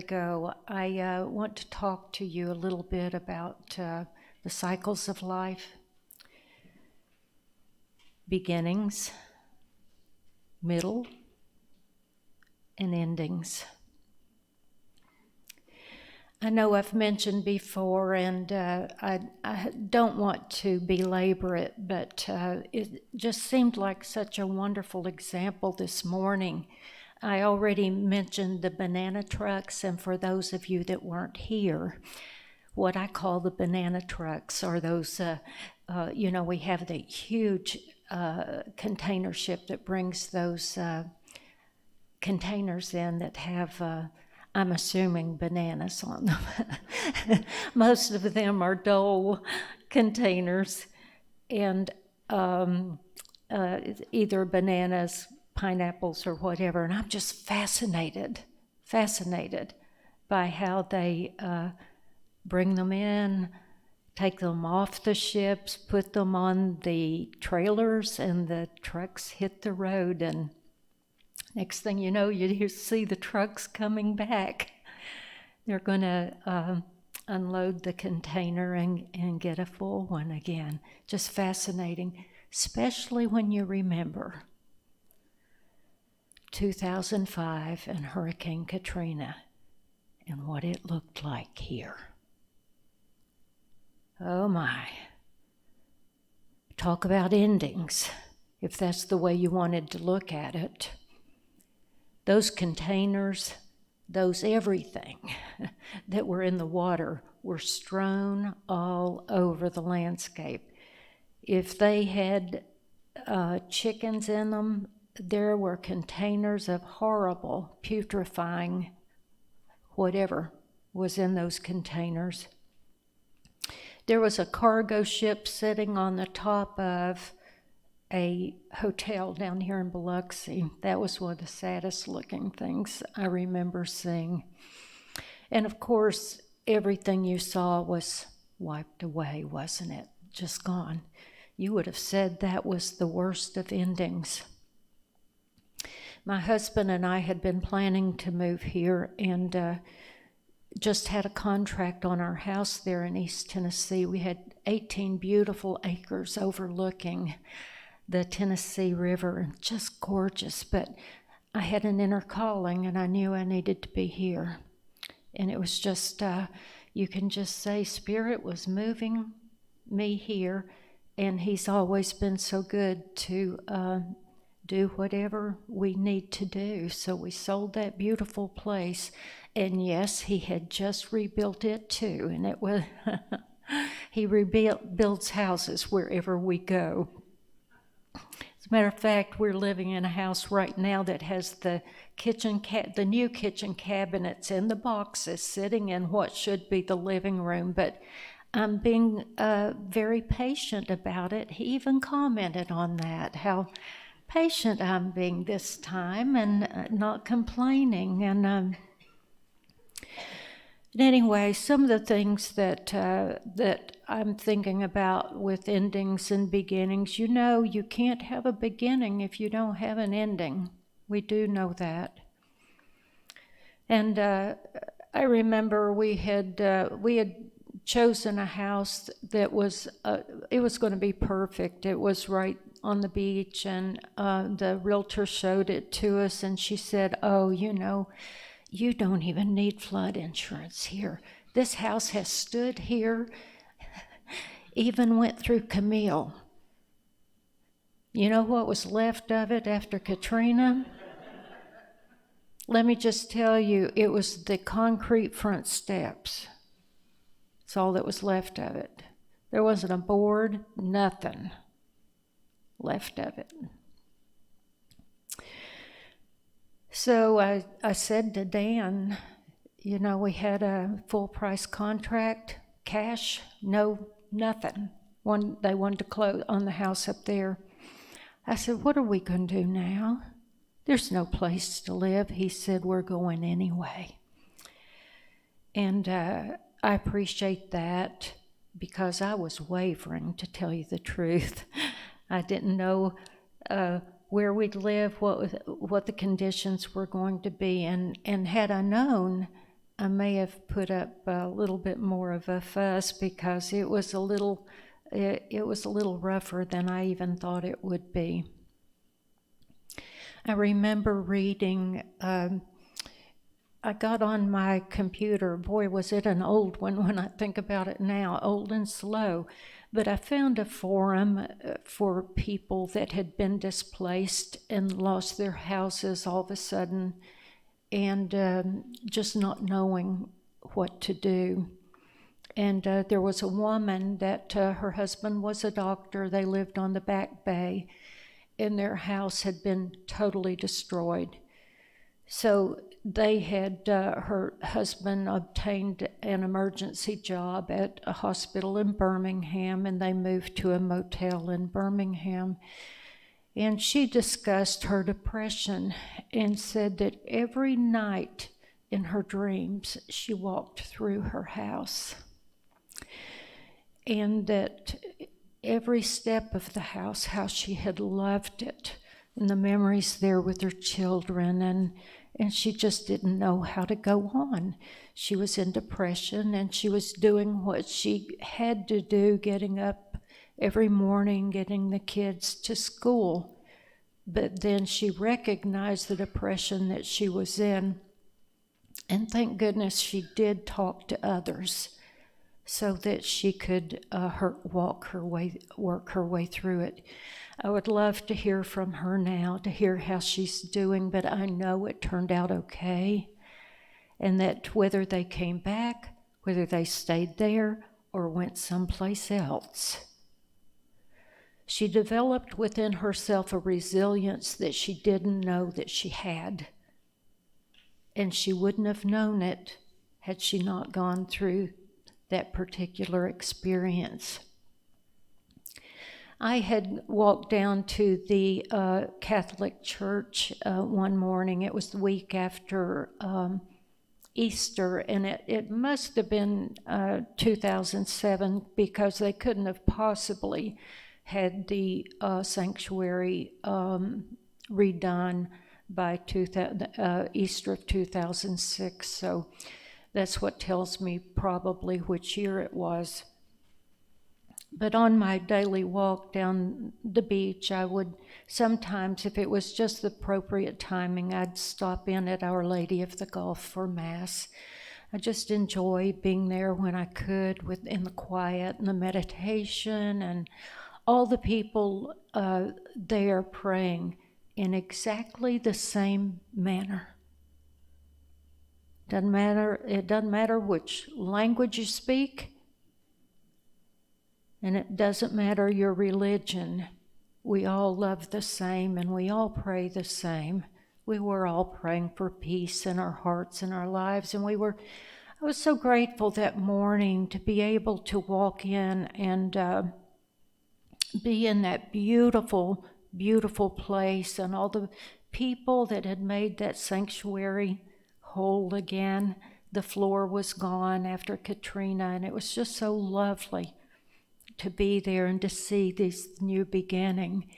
ago, I want to talk to you a little bit about the cycles of life, beginnings, middle, and endings. I know I've mentioned before, and I don't want to belabor it, but it just seemed like such a wonderful example this morning. I already mentioned the banana trucks, and for those of you that weren't here, what I call the banana trucks are those, we have the huge container ship that brings those containers in that have, I'm assuming, bananas on them. Most of them are Dole containers, and either bananas, pineapples, or whatever. And I'm just fascinated by how they bring them in, take them off the ships, put them on the trailers, and the trucks hit the road. And next thing you know, you see the trucks coming back. They're going to unload the container and get a full one again. Just fascinating, especially when you remember 2005 and Hurricane Katrina and what it looked like here. Oh my. Talk about endings, if that's the way you wanted to look at it. Those containers, those everything that were in the water were strewn all over the landscape. If they had chickens in them, there were containers of horrible, putrefying, whatever was in those containers. There was a cargo ship sitting on the top of a hotel down here in Biloxi. That was one of the saddest looking things I remember seeing. And of course, everything you saw was wiped away, wasn't it? Just gone. You would have said that was the worst of endings. My husband and I had been planning to move here and just had a contract on our house there in East Tennessee. We had 18 beautiful acres overlooking the Tennessee River, just gorgeous. But I had an inner calling, and I knew I needed to be here. And it was just, you can just say, Spirit was moving me here, and He's always been so good to do whatever we need to do. So we sold that beautiful place, and yes, He had just rebuilt it too, and it was He builds houses wherever we go. As a matter of fact, we're living in a house right now that has the new kitchen cabinets in the boxes sitting in what should be the living room, but I'm being very patient about it. He even commented on that, how patient I'm being this time and not complaining. And anyway, some of the things that I'm thinking about with endings and beginnings, you can't have a beginning if you don't have an ending. We do know that. And I remember we had chosen a house that was it was going to be perfect. It was right on the beach, and the realtor showed it to us, and she said, "Oh, you don't even need flood insurance here. This house has stood here, even went through Camille. You know what was left of it after Katrina? Let me just tell you, it was the concrete front steps. That's all that was left of it. There wasn't a board, nothing left of it." So I said to Dan, we had a full price contract, cash, nothing. They wanted to close on the house up there. I said, "What are we going to do now? There's no place to live." He said, "We're going anyway." And I appreciate that, because I was wavering, to tell you the truth. I didn't know where we'd live, what the conditions were going to be. And had I known, I may have put up a little bit more of a fuss because it was a little rougher than I even thought it would be. I remember reading, I got on my computer, boy was it an old one when I think about it now, old and slow, but I found a forum for people that had been displaced and lost their houses all of a sudden, and just not knowing what to do. And there was a woman that her husband was a doctor. They lived on the Back Bay, and their house had been totally destroyed. So they had, her husband obtained an emergency job at a hospital in Birmingham, and they moved to a motel in Birmingham. And she discussed her depression and said that every night in her dreams she walked through her house, and that every step of the house, how she had loved it, and the memories there with her children, and she just didn't know how to go on. She was in depression, and she was doing what she had to do, getting up every morning, getting the kids to school. But then she recognized the depression that she was in, and thank goodness she did talk to others so that she could work her way through it. I would love to hear from her now, to hear how she's doing, but I know it turned out okay, and that whether they came back, whether they stayed there, or went someplace else, she developed within herself a resilience that she didn't know that she had, and she wouldn't have known it had she not gone through that particular experience. I had walked down to the Catholic Church one morning. It was the week after Easter, and it must have been 2007, because they couldn't have possibly had the sanctuary redone by Easter of 2006. So that's what tells me probably which year it was. But on my daily walk down the beach, I would sometimes, if it was just the appropriate timing, I'd stop in at Our Lady of the Gulf for Mass. I just enjoy being there when I could, in the quiet and the meditation, and all the people there praying in exactly the same manner. It doesn't matter which language you speak, and it doesn't matter your religion. We all love the same, and we all pray the same. We were all praying for peace in our hearts and our lives, and I was so grateful that morning to be able to walk in and be in that beautiful, beautiful place, and all the people that had made that sanctuary whole again. The floor was gone after Katrina, and it was just so lovely to be there and to see this new beginning.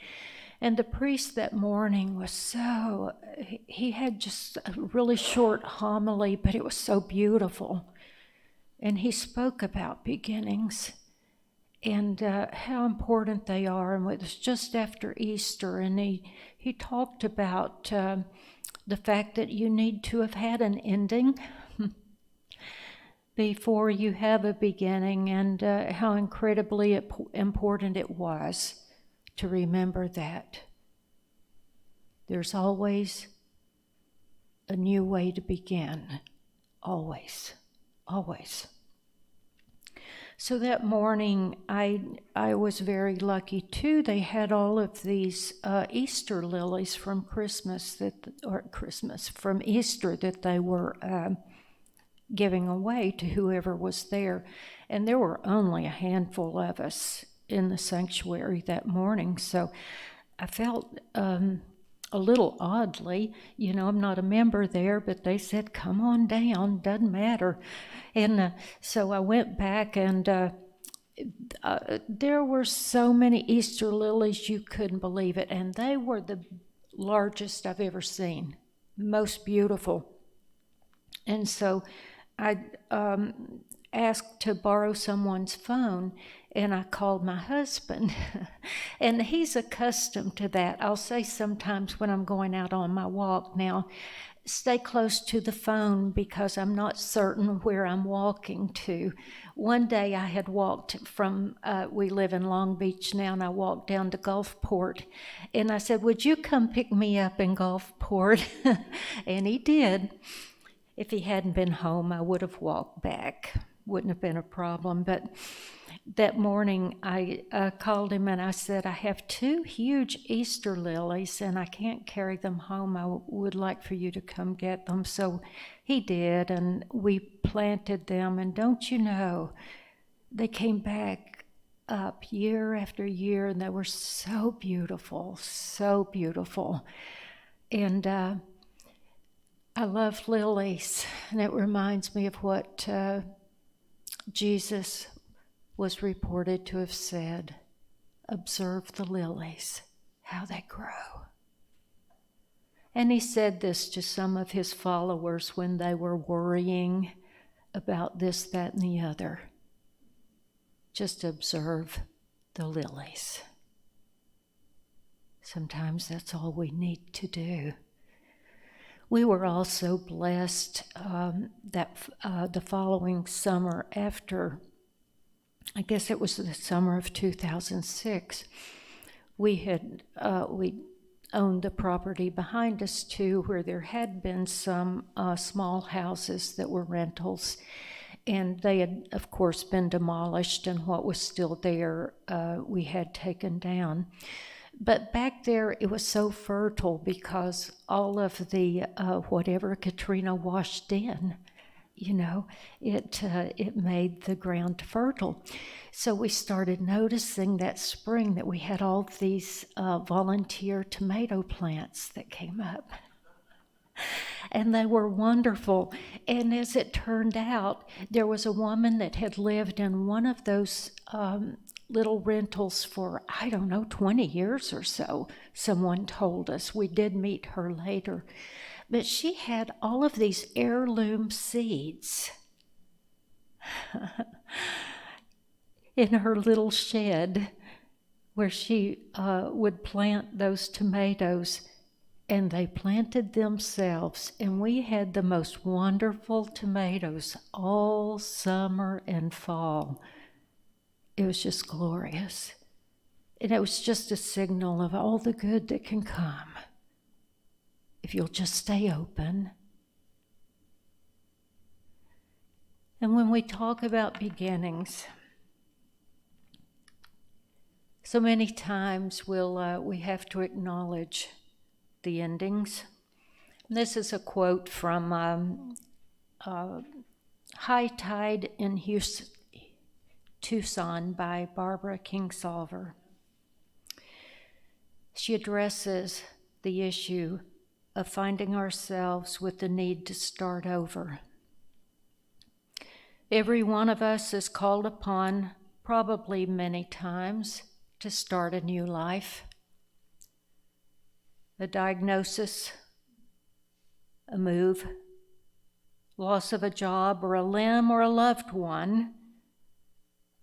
And the priest that morning was he had just a really short homily, but it was so beautiful. And he spoke about beginnings and how important they are. And it was just after Easter, and he talked about the fact that you need to have had an ending before you have a beginning, and how incredibly important it was to remember that. There's always a new way to begin. Always. Always. So that morning, I was very lucky too. They had all of these Easter lilies from from Easter that they were giving away to whoever was there. And there were only a handful of us in the sanctuary that morning. So I felt a little oddly, I'm not a member there, but they said, come on down, doesn't matter. And so I went back, and there were so many Easter lilies, you couldn't believe it. And they were the largest I've ever seen, most beautiful. And so I asked to borrow someone's phone, and I called my husband. And he's accustomed to that. I'll say sometimes when I'm going out on my walk now, stay close to the phone because I'm not certain where I'm walking to. One day I had walked from, we live in Long Beach now, and I walked down to Gulfport. And I said, would you come pick me up in Gulfport? And he did. If he hadn't been home, I would have walked back. Wouldn't have been a problem. But that morning, I called him and I said, I have 2 huge Easter lilies and I can't carry them home. I would like for you to come get them. So he did, and we planted them. And don't you know, they came back up year after year, and they were so beautiful, so beautiful. And I love lilies, and it reminds me of what Jesus was reported to have said. Observe the lilies, how they grow. And he said this to some of his followers when they were worrying about this, that, and the other. Just observe the lilies. Sometimes that's all we need to do. We were also blessed that the following summer after, I guess it was the summer of 2006, we owned the property behind us too, where there had been some small houses that were rentals, and they had, of course, been demolished, and what was still there we had taken down. But back there, it was so fertile because all of the whatever Katrina washed in, it made the ground fertile. So we started noticing that spring that we had all these volunteer tomato plants that came up. And they were wonderful. And as it turned out, there was a woman that had lived in one of those little rentals for, 20 years or so, someone told us. We did meet her later. But she had all of these heirloom seeds in her little shed where she would plant those tomatoes. And they planted themselves, and we had the most wonderful tomatoes all summer and fall. It was just glorious. And it was just a signal of all the good that can come if you'll just stay open. And when we talk about beginnings, so many times we have to acknowledge the endings. And this is a quote from High Tide in Tucson by Barbara Kingsolver. She addresses the issue of finding ourselves with the need to start over. Every one of us is called upon, probably many times, to start a new life. A diagnosis, a move, loss of a job or a limb or a loved one.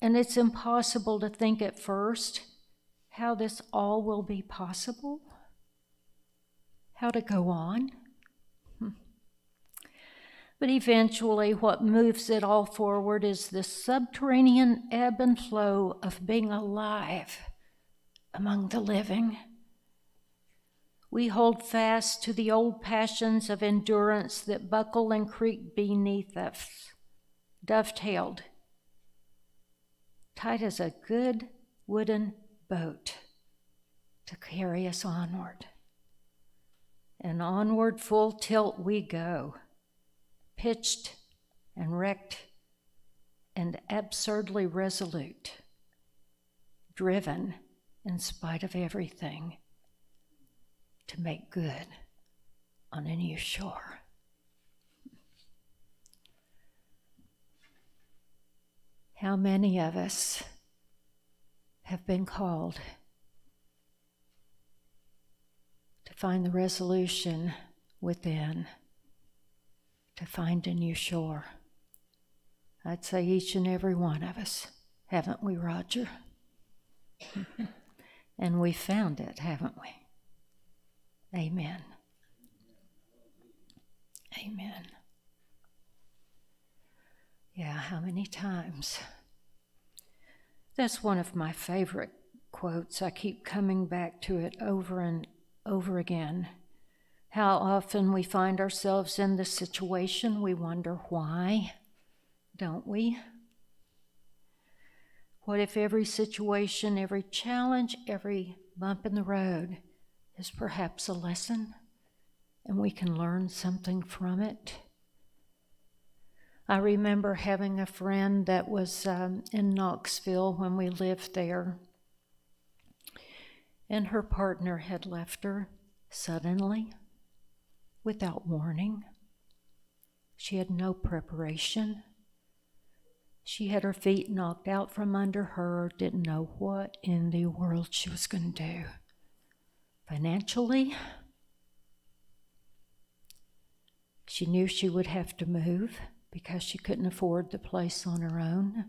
And it's impossible to think at first how this all will be possible, how to go on. But eventually what moves it all forward is the subterranean ebb and flow of being alive among the living. We hold fast to the old passions of endurance that buckle and creak beneath us, dovetailed, tight as a good wooden boat to carry us onward. And onward full tilt we go, pitched and wrecked and absurdly resolute, driven in spite of everything, to make good on a new shore. How many of us have been called to find the resolution within, to find a new shore? I'd say each and every one of us, haven't we, Roger? And we found it, haven't we? Amen. Amen. Yeah, how many times? That's one of my favorite quotes. I keep coming back to it over and over again. How often we find ourselves in this situation, we wonder why, don't we? What if every situation, every challenge, every bump in the road is perhaps a lesson and we can learn something from it? I remember having a friend that was in Knoxville when we lived there, and her partner had left her suddenly, without warning. She had no preparation. She had her feet knocked out from under her, didn't know what in the world she was going to do. Financially, she knew she would have to move because she couldn't afford the place on her own.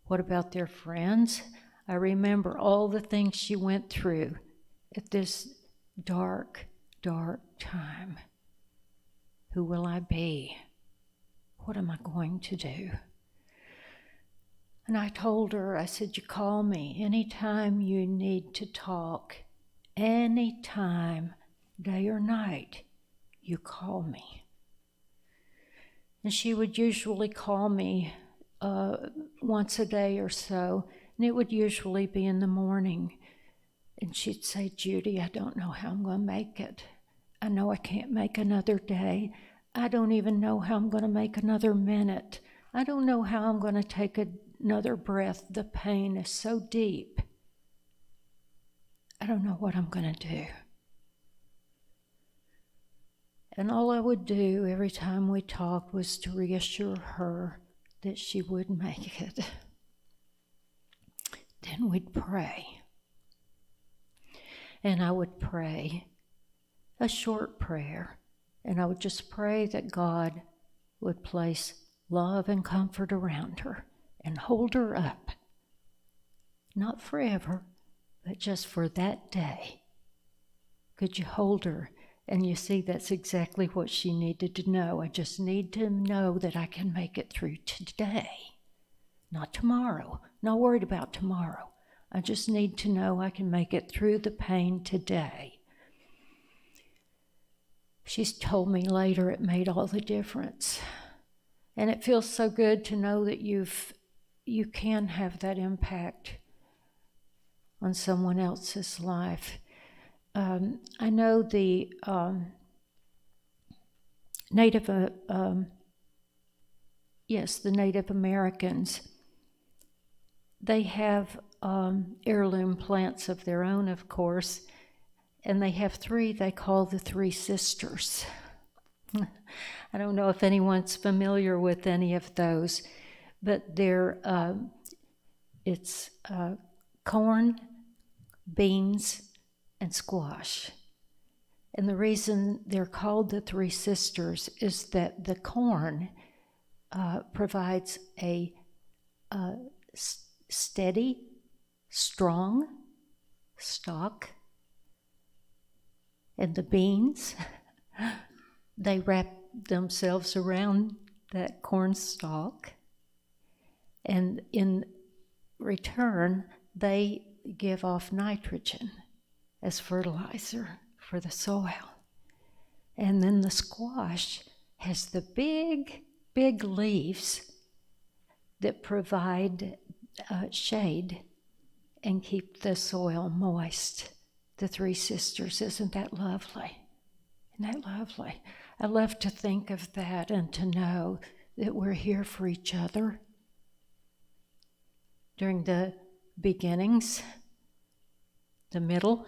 What about their friends? I remember all the things she went through at this dark, dark time. Who will I be? What am I going to do? And I told her, I said, you call me anytime you need to talk, anytime, day or night, you call me. And she would usually call me once a day or so, and it would usually be in the morning. And she'd say, Judy, I don't know how I'm going to make it. I know I can't make another day. I don't even know how I'm going to make another minute. I don't know how I'm going to take another breath. The pain is so deep. I don't know what I'm going to do. And all I would do every time we talked was to reassure her that she would make it. Then we'd pray. And I would pray a short prayer. And I would just pray that God would place love and comfort around her and hold her up. Not forever, but just for that day. Could you hold her? And you see, that's exactly what she needed to know. I just need to know that I can make it through today, not tomorrow. Not worried about tomorrow. I just need to know I can make it through the pain today. She's told me later it made all the difference. And it feels so good to know that you can have that impact on someone else's life. I know the Native Americans, they have heirloom plants of their own, of course, and they have three they call the Three Sisters. I don't know if anyone's familiar with any of those, but it's corn, beans, and squash. And the reason they're called the Three Sisters is that the corn provides a steady, strong stalk. And the beans, they wrap themselves around that corn stalk. And in return, they give off nitrogen as fertilizer for the soil. And then the squash has the big, big leaves that provide shade and keep the soil moist. The Three Sisters, isn't that lovely? Isn't that lovely? I love to think of that and to know that we're here for each other during the beginnings, the middle,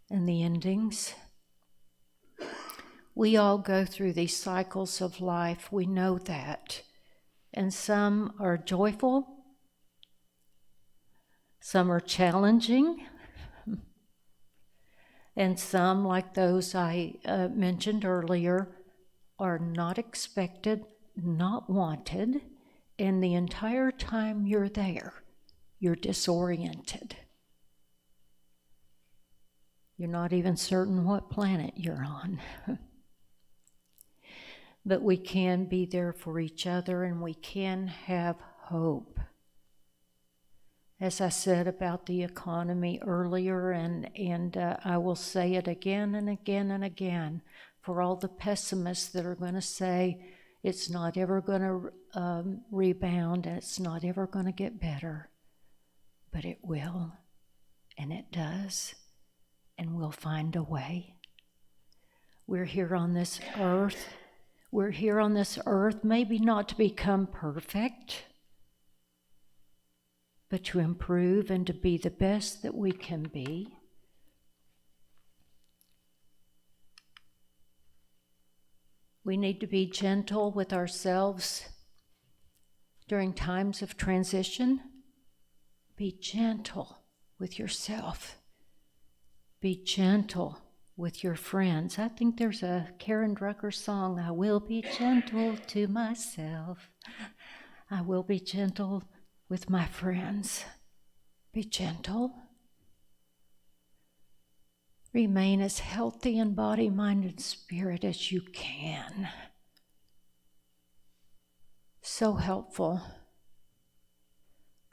and the endings. We all go through these cycles of life, we know that. And some are joyful, some are challenging, and some, like those I mentioned earlier, are not expected not wanted, and the entire time you're there, you're disoriented. You're not even certain what planet you're on. But we can be there for each other, and we can have hope. As I said about the economy earlier, and I will say it again and again and again, for all the pessimists that are going to say it's not ever going to rebound, and it's not ever going to get better. But it will, and it does, and we'll find a way. We're here on this earth. We're here on this earth, maybe not to become perfect, but to improve and to be the best that we can be. We need to be gentle with ourselves during times of transition. Be gentle with yourself. Be gentle with your friends. I think there's a Karen Drucker song, I will be gentle to myself. I will be gentle with my friends. Be gentle. Remain as healthy in body, mind, and spirit as you can. So helpful.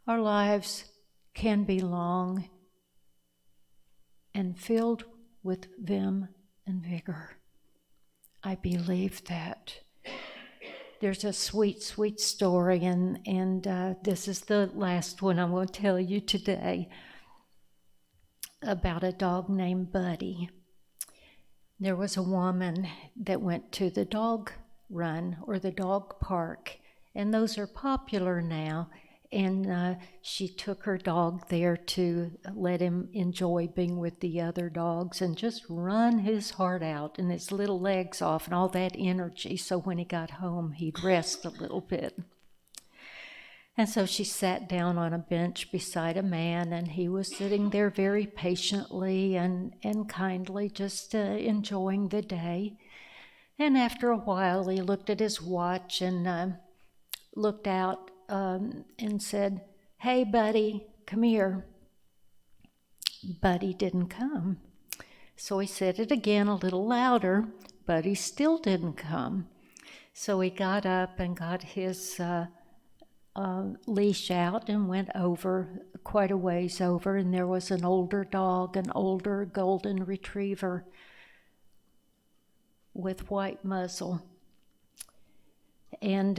Our lives can be long and filled with vim and vigor. I believe that. There's a sweet, sweet story, and this is the last one I'm going to tell you today, about a dog named Buddy. There was a woman that went to the dog run or the dog park, and those are popular now. And she took her dog there to let him enjoy being with the other dogs and just run his heart out and his little legs off and all that energy, so when he got home, he'd rest a little bit. And so she sat down on a bench beside a man, and he was sitting there very patiently and kindly, just enjoying the day. And after a while, he looked at his watch and looked out and said, "Hey, Buddy, come here." Buddy didn't come. So he said it again a little louder. Buddy still didn't come. So he got up and got his leash out and went over quite a ways over, and there was an older dog, an older golden retriever with white muzzle, and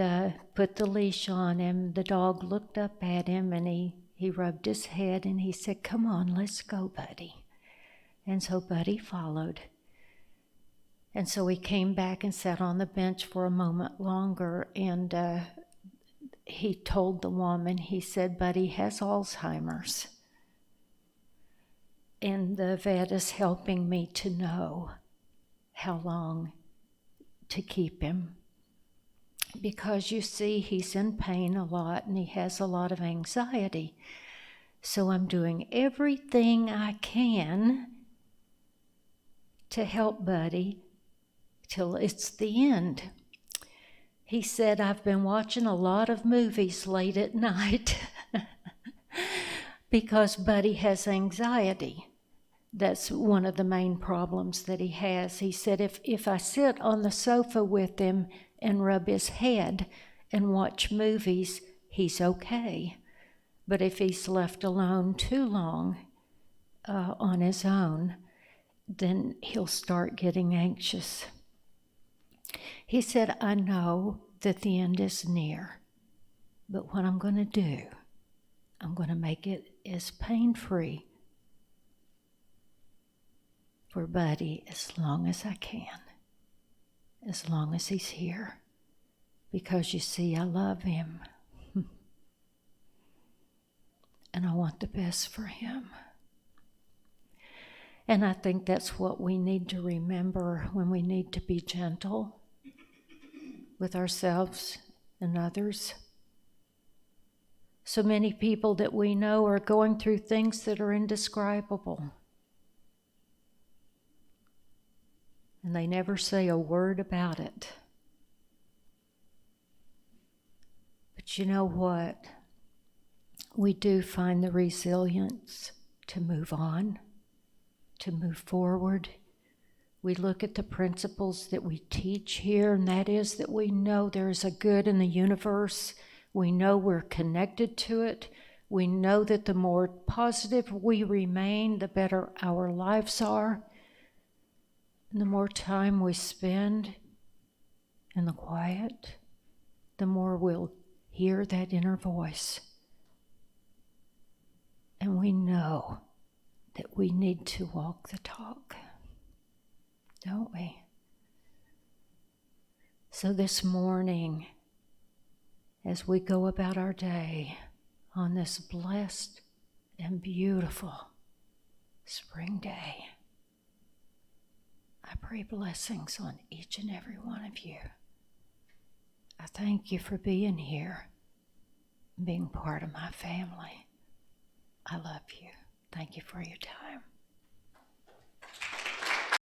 put the leash on him. The dog looked up at him, and he rubbed his head, and he said, "Come on, let's go, Buddy." And so Buddy followed. And so he came back and sat on the bench for a moment longer, and he told the woman, he said, "Buddy has Alzheimer's, and the vet is helping me to know how long to keep him. Because you see, he's in pain a lot and he has a lot of anxiety. So I'm doing everything I can to help Buddy till it's the end." He said, "I've been watching a lot of movies late at night because Buddy has anxiety. That's one of the main problems that he has." He said, if I sit on the sofa with him and rub his head and watch movies, he's okay. But if he's left alone too long on his own, then he'll start getting anxious. He said, "I know that the end is near, but what I'm going to do, I'm going to make it as pain-free for Buddy as long as I can, as long as he's here, because you see, I love him, and I want the best for him." And I think that's what we need to remember when we need to be gentle with ourselves and others. So many people that we know are going through things that are indescribable, and they never say a word about it. But you know what? We do find the resilience to move on, to move forward. We look at the principles that we teach here, and that is that we know there is a good in the universe. We know we're connected to it. We know that the more positive we remain, the better our lives are. And the more time we spend in the quiet, the more we'll hear that inner voice. And we know that we need to walk the talk, don't we? So this morning, as we go about our day on this blessed and beautiful spring day, I pray blessings on each and every one of you. I thank you for being here, being part of my family. I love you. Thank you for your time.